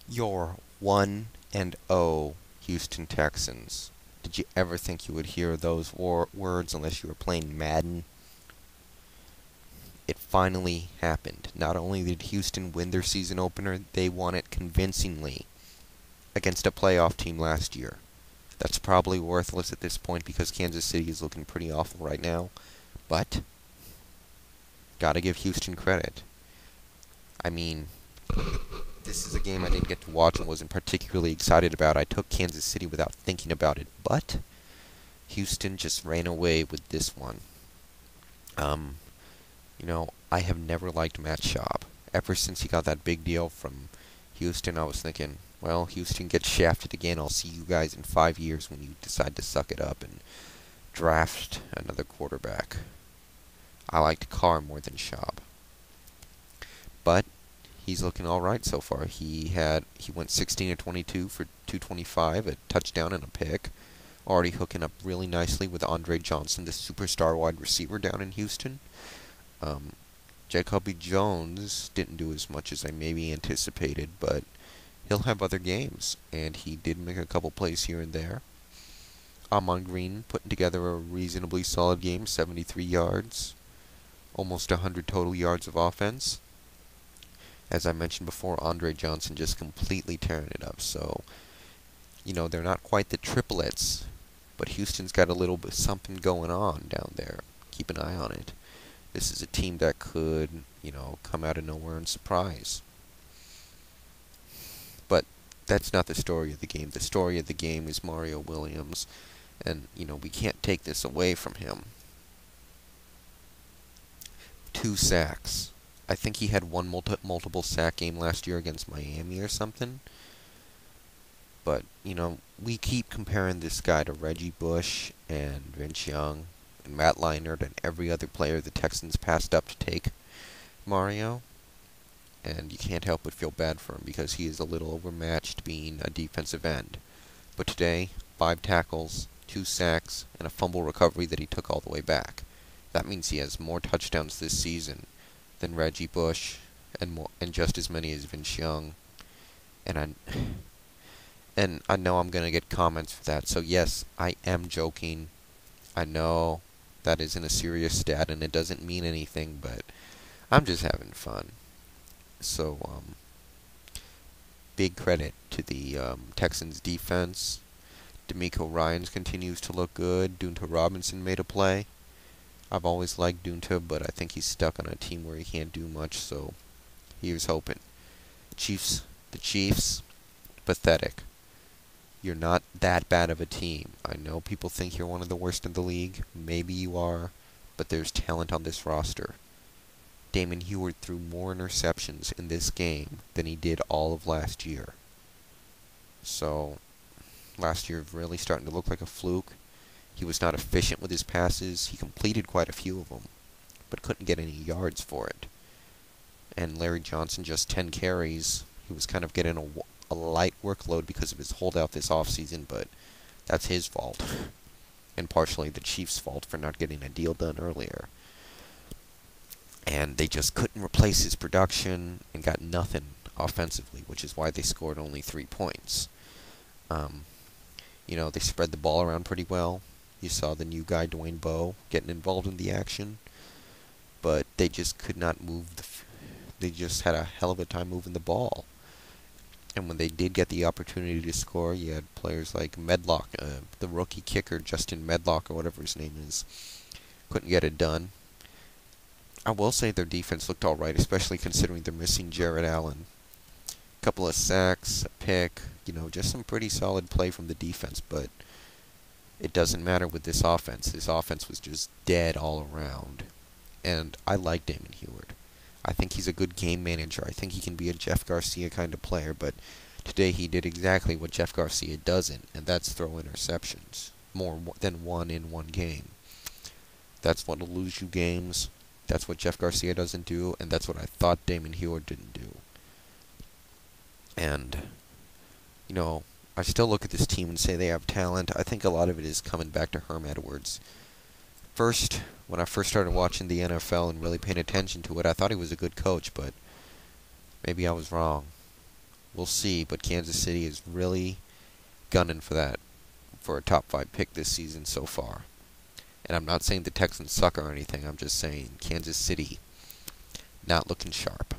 Your 1-0 Houston Texans. Did you ever think you would hear those words unless you were playing Madden? It finally happened. Not only did Houston win their season opener, they won it convincingly against a playoff team last year. That's probably worthless at this point because Kansas City is looking pretty awful right now, but gotta give Houston credit. I mean, this is a game I didn't get to watch and wasn't particularly excited about. I took Kansas City without thinking about it, but Houston just ran away with this one. Um, I have never liked Matt Schaub. Ever since he got that big deal from Houston, I was thinking, well, Houston gets shafted again. I'll see you guys in 5 years when you decide to suck it up and draft another quarterback. I liked Carr more than Schaub. But he's looking all right so far. He went 16 to 22 for 225, a touchdown and a pick. Already hooking up really nicely with Andre Johnson, the superstar wide receiver down in Houston. Jacoby Jones didn't do as much as I maybe anticipated, but he'll have other games, and he did make a couple plays here and there. Amon Green putting together a reasonably solid game, 73 yards, almost 100 total yards of offense. As I mentioned before, Andre Johnson just completely tearing it up. So, they're not quite the triplets, but Houston's got a little bit something going on down there. Keep an eye on it. This is a team that could, come out of nowhere and surprise. But that's not the story of the game. The story of the game is Mario Williams, and, we can't take this away from him. 2 sacks. I think he had one multiple sack game last year against Miami or something. But, we keep comparing this guy to Reggie Bush and Vince Young and Matt Leinart and every other player the Texans passed up to take Mario. And you can't help but feel bad for him because he is a little overmatched being a defensive end. But today, 5 tackles, 2 sacks, and a fumble recovery that he took all the way back. That means he has more touchdowns this season than Reggie Bush, and just as many as Vince Young. And I know I'm gonna get comments for that. So yes, I am joking. I know that isn't a serious stat and it doesn't mean anything, but I'm just having fun. So big credit to the Texans defense. D'Amico Ryans continues to look good. Dunta Robinson made a play. I've always liked Dunta, but I think he's stuck on a team where he can't do much, so here's hoping. The Chiefs, pathetic. You're not that bad of a team. I know people think you're one of the worst in the league. Maybe you are, but there's talent on this roster. Damon Huard threw more interceptions in this game than he did all of last year. So, last year really starting to look like a fluke. He was not efficient with his passes. He completed quite a few of them, but couldn't get any yards for it. And Larry Johnson, just 10 carries. He was kind of getting a light workload because of his holdout this offseason, but that's his fault. And partially the Chiefs' fault for not getting a deal done earlier. And they just couldn't replace his production and got nothing offensively, which is why they scored only 3 points. They spread the ball around pretty well. You saw the new guy, Dwayne Bowe, getting involved in the action. But they just could not move they just had a hell of a time moving the ball. And when they did get the opportunity to score, you had players like Medlock, the rookie kicker, Justin Medlock, or whatever his name is, couldn't get it done. I will say their defense looked alright, especially considering they're missing Jared Allen. A couple of sacks, a pick, just some pretty solid play from the defense, but it doesn't matter with this offense. This offense was just dead all around. And I like Damon Huard. I think he's a good game manager. I think he can be a Jeff Garcia kind of player, but today he did exactly what Jeff Garcia doesn't, and that's throw interceptions. More than one in one game. That's what'll lose you games. That's what Jeff Garcia doesn't do, and that's what I thought Damon Huard didn't do. And, I still look at this team and say they have talent. I think a lot of it is coming back to Herm Edwards. When I first started watching the NFL and really paying attention to it, I thought he was a good coach, but maybe I was wrong. We'll see, but Kansas City is really gunning for a top 5 pick this season so far. And I'm not saying the Texans suck or anything. I'm just saying Kansas City not looking sharp.